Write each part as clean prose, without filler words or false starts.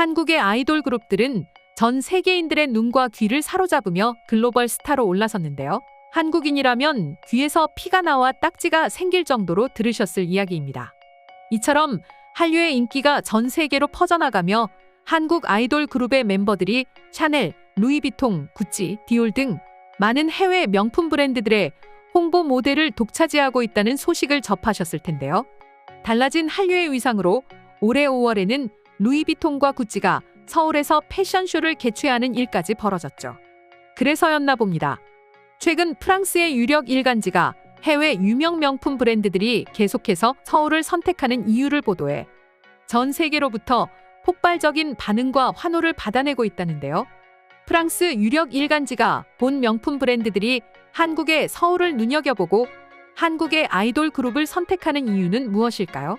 한국의 아이돌 그룹들은 전 세계인들의 눈과 귀를 사로잡으며 글로벌 스타로 올라섰는데요. 한국인이라면 귀에서 피가 나와 딱지가 생길 정도로 들으셨을 이야기입니다. 이처럼 한류의 인기가 전 세계로 퍼져나가며 한국 아이돌 그룹의 멤버들이 샤넬, 루이비통, 구찌, 디올 등 많은 해외 명품 브랜드들의 홍보 모델을 독차지하고 있다는 소식을 접하셨을 텐데요. 달라진 한류의 위상으로 올해 5월에는 루이비통과 구찌가 서울에서 패션쇼를 개최하는 일까지 벌어졌죠. 그래서였나 봅니다. 최근 프랑스의 유력 일간지가 해외 유명 명품 브랜드들이 계속해서 서울을 선택하는 이유를 보도해 전 세계로부터 폭발적인 반응과 환호를 받아내고 있다는데요. 프랑스 유력 일간지가 본 명품 브랜드들이 한국의 서울을 눈여겨보고 한국의 아이돌 그룹을 선택하는 이유는 무엇일까요?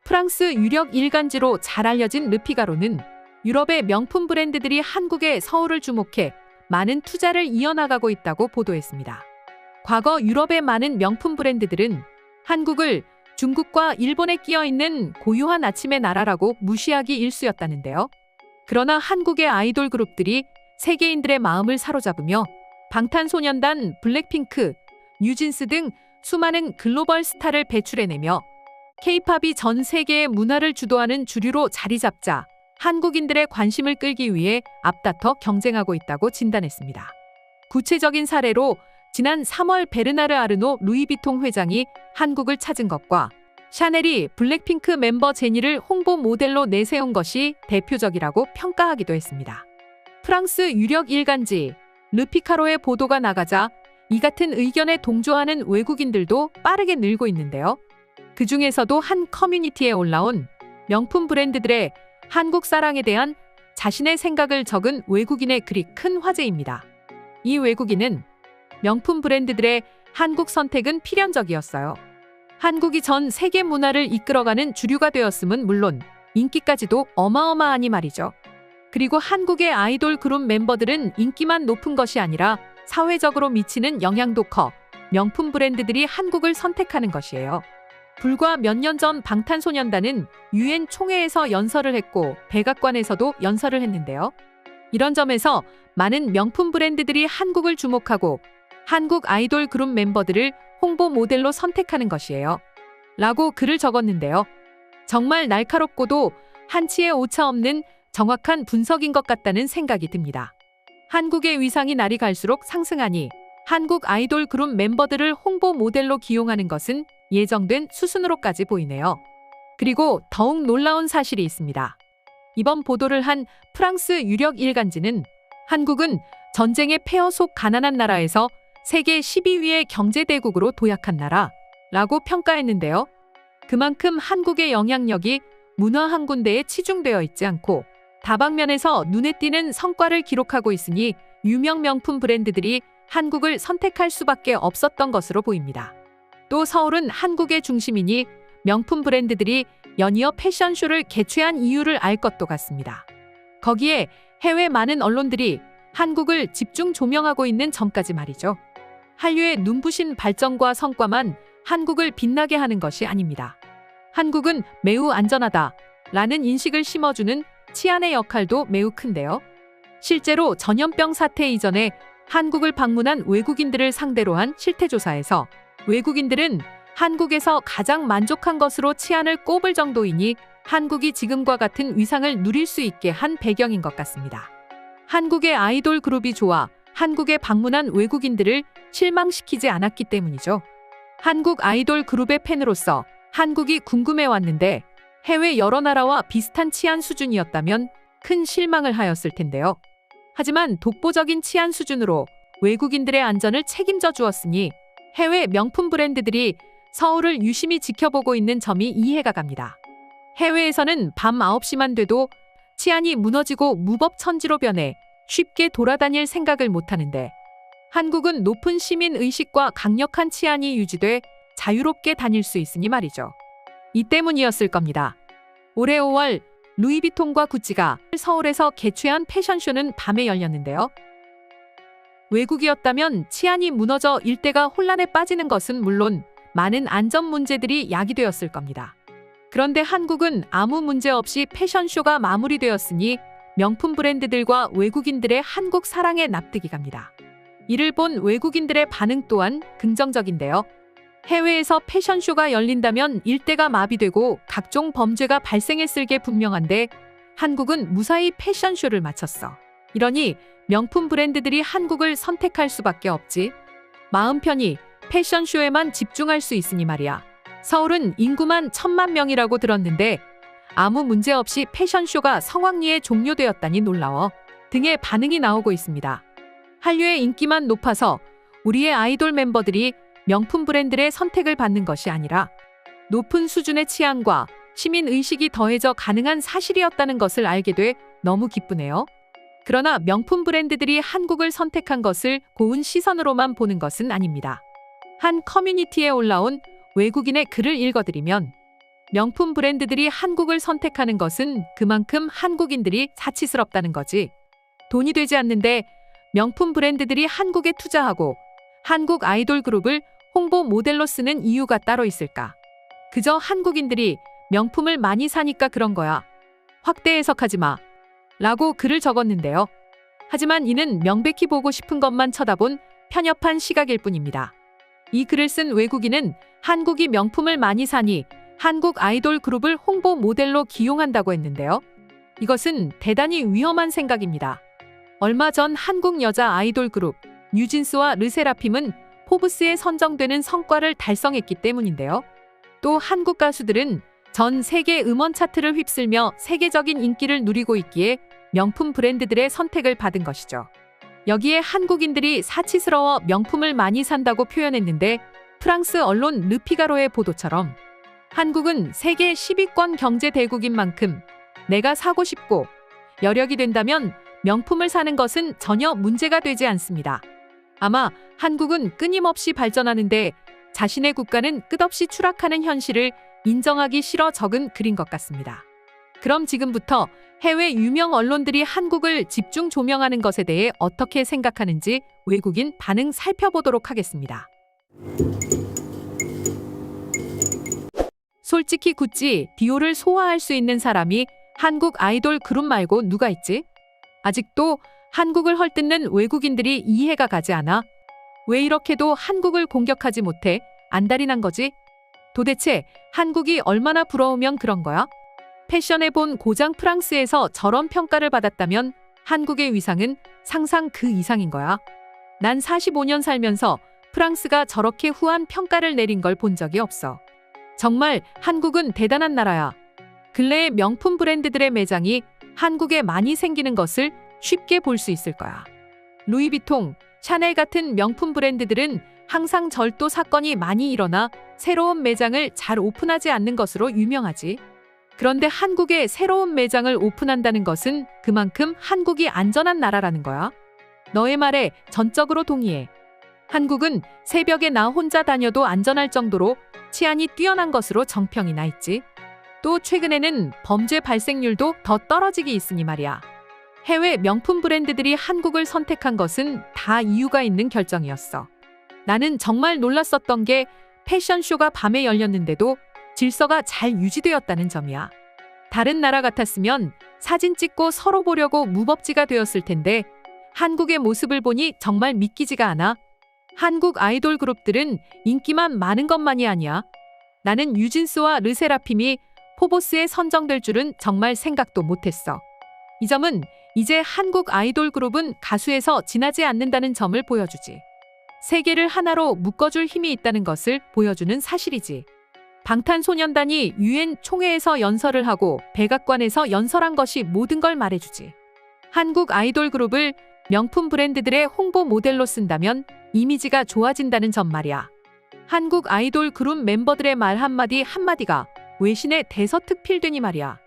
프랑스 유력 일간지로 잘 알려진 르피가로는 유럽의 명품 브랜드들이 한국의 서울을 주목해 많은 투자를 이어나가고 있다고 보도했습니다. 과거 유럽의 많은 명품 브랜드들은 한국을 중국과 일본에 끼어있는 고요한 아침의 나라라고 무시하기 일쑤였다는데요. 그러나 한국의 아이돌 그룹들이 세계인들의 마음을 사로잡으며 방탄소년단, 블랙핑크, 뉴진스 등 수많은 글로벌 스타를 배출해내며 K-팝이 전 세계의 문화를 주도하는 주류로 자리 잡자 한국인들의 관심을 끌기 위해 앞다퉈 경쟁하고 있다고 진단했습니다. 구체적인 사례로 지난 3월 베르나르 아르노 루이비통 회장이 한국을 찾은 것과 샤넬이 블랙핑크 멤버 제니를 홍보 모델로 내세운 것이 대표적이라고 평가하기도 했습니다. 프랑스 유력 일간지 르피카로의 보도가 나가자 이 같은 의견에 동조하는 외국인들도 빠르게 늘고 있는데요. 그 중에서도 한 커뮤니티에 올라온 명품 브랜드들의 한국 사랑에 대한 자신의 생각을 적은 외국인의 글이 큰 화제입니다. 이 외국인은 명품 브랜드들의 한국 선택은 필연적이었어요. 한국이 전 세계 문화를 이끌어가는 주류가 되었음은 물론 인기까지도 어마어마하니 말이죠. 그리고 한국의 아이돌 그룹 멤버들은 인기만 높은 것이 아니라 사회적으로 미치는 영향도 커 명품 브랜드들이 한국을 선택하는 것이에요. 불과 몇 년 전 방탄소년단은 UN 총회에서 연설을 했고 백악관에서도 연설을 했는데요. 이런 점에서 많은 명품 브랜드들이 한국을 주목하고 한국 아이돌 그룹 멤버들을 홍보 모델로 선택하는 것이에요. 라고 글을 적었는데요. 정말 날카롭고도 한치의 오차 없는 정확한 분석인 것 같다는 생각이 듭니다. 한국의 위상이 날이 갈수록 상승하니 한국 아이돌 그룹 멤버들을 홍보 모델로 기용하는 것은 예정된 수순으로까지 보이네요. 그리고 더욱 놀라운 사실이 있습니다. 이번 보도를 한 프랑스 유력 일간지는 한국은 전쟁의 폐허 속 가난한 나라에서 세계 12위의 경제대국으로 도약한 나라라고 평가했는데요. 그만큼 한국의 영향력이 문화 한 군데에 치중되어 있지 않고 다방면에서 눈에 띄는 성과를 기록하고 있으니 유명 명품 브랜드들이 한국을 선택할 수밖에 없었던 것으로 보입니다. 또 서울은 한국의 중심이니 명품 브랜드들이 연이어 패션쇼를 개최한 이유를 알 것도 같습니다. 거기에 해외 많은 언론들이 한국을 집중 조명하고 있는 점까지 말이죠. 한류의 눈부신 발전과 성과만 한국을 빛나게 하는 것이 아닙니다. 한국은 매우 안전하다라는 인식을 심어주는 치안의 역할도 매우 큰데요. 실제로 전염병 사태 이전에 한국을 방문한 외국인들을 상대로 한 실태조사에서 외국인들은 한국에서 가장 만족한 것으로 치안을 꼽을 정도이니 한국이 지금과 같은 위상을 누릴 수 있게 한 배경인 것 같습니다. 한국의 아이돌 그룹이 좋아 한국에 방문한 외국인들을 실망시키지 않았기 때문이죠. 한국 아이돌 그룹의 팬으로서 한국이 궁금해왔는데 해외 여러 나라와 비슷한 치안 수준이었다면 큰 실망을 하였을 텐데요. 하지만 독보적인 치안 수준으로 외국인들의 안전을 책임져 주었으니 해외 명품 브랜드들이 서울을 유심히 지켜보고 있는 점이 이해가 갑니다. 해외에서는 밤 9시만 돼도 치안이 무너지고 무법천지로 변해 쉽게 돌아다닐 생각을 못하는데 한국은 높은 시민 의식과 강력한 치안이 유지돼 자유롭게 다닐 수 있으니 말이죠. 이 때문이었을 겁니다. 올해 5월 루이비통과 구찌가 서울에서 개최한 패션쇼는 밤에 열렸는데요. 외국이었다면 치안이 무너져 일대가 혼란에 빠지는 것은 물론 많은 안전 문제들이 야기되었을 겁니다. 그런데 한국은 아무 문제 없이 패션쇼가 마무리되었으니 명품 브랜드들과 외국인들의 한국 사랑에 납득이 갑니다. 이를 본 외국인들의 반응 또한 긍정적인데요. 해외에서 패션쇼가 열린다면 일대가 마비되고 각종 범죄가 발생했을 게 분명한데 한국은 무사히 패션쇼를 마쳤어. 이러니 명품 브랜드들이 한국을 선택할 수밖에 없지. 마음 편히 패션쇼에만 집중할 수 있으니 말이야. 서울은 인구만 1,000만 명이라고 들었는데 아무 문제 없이 패션쇼가 성황리에 종료되었다니 놀라워 등의 반응이 나오고 있습니다. 한류의 인기만 높아서 우리의 아이돌 멤버들이 명품 브랜드의 선택을 받는 것이 아니라 높은 수준의 취향과 시민의식이 더해져 가능한 사실이었다는 것을 알게 돼 너무 기쁘네요. 그러나 명품 브랜드들이 한국을 선택한 것을 고운 시선으로만 보는 것은 아닙니다. 한 커뮤니티에 올라온 외국인의 글을 읽어드리면 명품 브랜드들이 한국을 선택하는 것은 그만큼 한국인들이 사치스럽다는 거지. 돈이 되지 않는데 명품 브랜드들이 한국에 투자하고 한국 아이돌 그룹을 홍보 모델로 쓰는 이유가 따로 있을까? 그저 한국인들이 명품을 많이 사니까 그런 거야. 확대 해석하지 마. 라고 글을 적었는데요. 하지만 이는 명백히 보고 싶은 것만 쳐다본 편협한 시각일 뿐입니다. 이 글을 쓴 외국인은 한국이 명품을 많이 사니 한국 아이돌 그룹을 홍보 모델로 기용한다고 했는데요. 이것은 대단히 위험한 생각입니다. 얼마 전 한국 여자 아이돌 그룹 뉴진스와 르세라핌은 포브스에 선정되는 성과를 달성했기 때문인데요. 또 한국 가수들은 전 세계 음원 차트를 휩쓸며 세계적인 인기를 누리고 있기에 명품 브랜드들의 선택을 받은 것이죠. 여기에 한국인들이 사치스러워 명품을 많이 산다고 표현했는데 프랑스 언론 르피가로의 보도처럼 한국은 세계 10위권 경제 대국인 만큼 내가 사고 싶고 여력이 된다면 명품을 사는 것은 전혀 문제가 되지 않습니다. 아마 한국은 끊임없이 발전하는데 자신의 국가는 끝없이 추락하는 현실을 인정하기 싫어 적은 글인 것 같습니다. 그럼 지금부터 해외 유명 언론들이 한국을 집중 조명하는 것에 대해 어떻게 생각하는지 외국인 반응 살펴보도록 하겠습니다. 솔직히 구찌, 디올을 소화할 수 있는 사람이 한국 아이돌 그룹 말고 누가 있지? 아직도 한국을 헐뜯는 외국인들이 이해가 가지 않아? 왜 이렇게도 한국을 공격하지 못해 안달이 난 거지? 도대체 한국이 얼마나 부러우면 그런 거야? 패션에 본 고장 프랑스에서 저런 평가를 받았다면 한국의 위상은 상상 그 이상인 거야. 난 45년 살면서 프랑스가 저렇게 후한 평가를 내린 걸 본 적이 없어. 정말 한국은 대단한 나라야. 근래의 명품 브랜드들의 매장이 한국에 많이 생기는 것을 쉽게 볼 수 있을 거야. 루이비통, 샤넬 같은 명품 브랜드들은 항상 절도 사건이 많이 일어나 새로운 매장을 잘 오픈하지 않는 것으로 유명하지. 그런데 한국에 새로운 매장을 오픈한다는 것은 그만큼 한국이 안전한 나라라는 거야. 너의 말에 전적으로 동의해. 한국은 새벽에 나 혼자 다녀도 안전할 정도로 치안이 뛰어난 것으로 정평이 나 있지. 또 최근에는 범죄 발생률도 더 떨어지기 있으니 말이야. 해외 명품 브랜드들이 한국을 선택한 것은 다 이유가 있는 결정이었어. 나는 정말 놀랐었던 게 패션쇼가 밤에 열렸는데도 질서가 잘 유지되었다는 점이야. 다른 나라 같았으면 사진 찍고 서로 보려고 무법지가 되었을 텐데 한국의 모습을 보니 정말 믿기지가 않아. 한국 아이돌 그룹들은 인기만 많은 것만이 아니야. 나는 뉴진스와 르세라핌이 포브스에 선정될 줄은 정말 생각도 못했어. 이 점은 이제 한국 아이돌 그룹은 가수에서 지나지 않는다는 점을 보여주지. 세계를 하나로 묶어줄 힘이 있다는 것을 보여주는 사실이지. 방탄소년단이 UN 총회에서 연설을 하고 백악관에서 연설한 것이 모든 걸 말해주지. 한국 아이돌 그룹을 명품 브랜드들의 홍보 모델로 쓴다면 이미지가 좋아진다는 점 말이야. 한국 아이돌 그룹 멤버들의 말 한마디 한마디가 외신에 대서특필되니 말이야.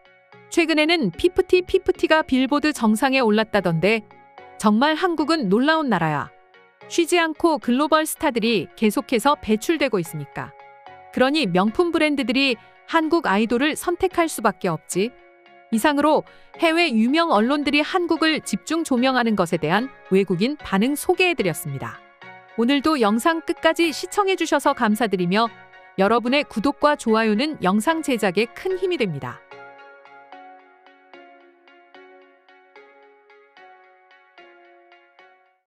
최근에는 피프티가 빌보드 정상에 올랐다던데 정말 한국은 놀라운 나라야. 쉬지 않고 글로벌 스타들이 계속해서 배출되고 있으니까. 그러니 명품 브랜드들이 한국 아이돌을 선택할 수밖에 없지. 이상으로 해외 유명 언론들이 한국을 집중 조명하는 것에 대한 외국인 반응 소개해드렸습니다. 오늘도 영상 끝까지 시청해주셔서 감사드리며 여러분의 구독과 좋아요는 영상 제작에 큰 힘이 됩니다.